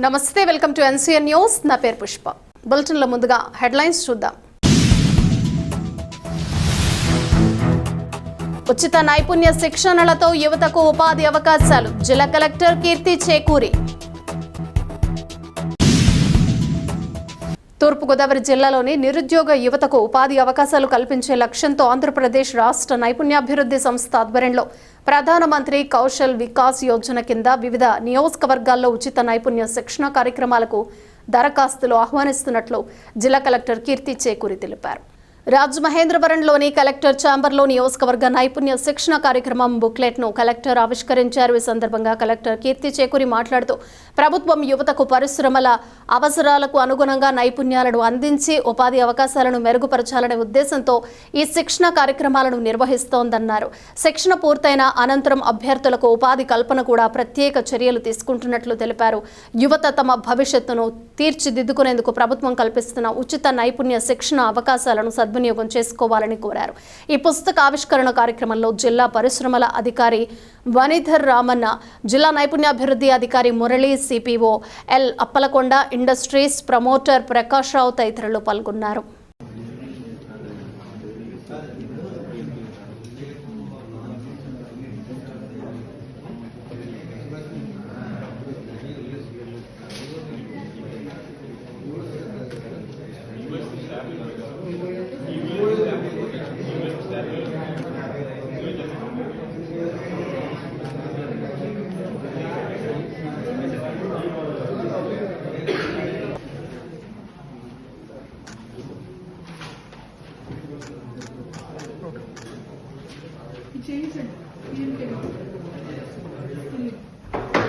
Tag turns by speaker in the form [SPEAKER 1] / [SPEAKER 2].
[SPEAKER 1] నమస్తే, welcome to NCN news. నా పేరు పుష్ప. బులెటిన్లో ముందుగా హెడ్లైన్స్ చూద్దాం. ఉచిత నైపుణ్య శిక్షణలతో యువతకు ఉపాధి అవకాశాలు. జిల్లా కలెక్టర్ కీర్తి చేకూరి. తూర్పుగోదావరి జిల్లాలోని నిరుద్యోగ యువతకు ఉపాధి అవకాశాలు కల్పించే లక్ష్యంతో ఆంధ్రప్రదేశ్ రాష్ట్ర నైపుణ్యాభివృద్ధి సంస్థ ఆధ్వర్యంలో ప్రధానమంత్రి కౌశల్ వికాస్ యోజన కింద వివిధ నియోజకవర్గాల్లో ఉచిత నైపుణ్య శిక్షణ కార్యక్రమాలకు దరఖాస్తులు ఆహ్వానిస్తున్నట్లు జిల్లా కలెక్టర్ కీర్తి చేకూరి తెలిపారు. రాజమహేంద్రవరంలోని కలెక్టర్ ఛాంబర్లో నియోజకవర్గ నైపుణ్య శిక్షణ కార్యక్రమం బుక్లెట్ను కలెక్టర్ ఆవిష్కరించారు. ఈ సందర్భంగా కలెక్టర్ కీర్తి చేకూరి మాట్లాడుతూ ప్రభుత్వం యువతకు పరిశ్రమల అవసరాలకు అనుగుణంగా నైపుణ్యాలను అందించి ఉపాధి అవకాశాలను మెరుగుపరచాలనే ఉద్దేశంతో ఈ శిక్షణ కార్యక్రమాలను నిర్వహిస్తోందన్నారు. శిక్షణ పూర్తయిన అనంతరం అభ్యర్థులకు ఉపాధి కల్పన కూడా ప్రత్యేక చర్యలు తీసుకుంటున్నట్లు తెలిపారు. యువత తమ భవిష్యత్తును తీర్చిదిద్దుకునేందుకు ప్రభుత్వం కల్పిస్తున్న ఉచిత నైపుణ్య శిక్షణ అవకాశాలను సద్వినియోగం చేసుకోవాలని కోరారు. ఈ పుస్తక ఆవిష్కరణ కార్యక్రమంలో జిల్లా పరిశ్రమల అధికారి వనిధర్ రామన్న, జిల్లా నైపుణ్యాభివృద్ధి అధికారి Murali, CPO L Appalakonda, industries promoter Prakash Rao తదితరులు పాల్గొన్నారు.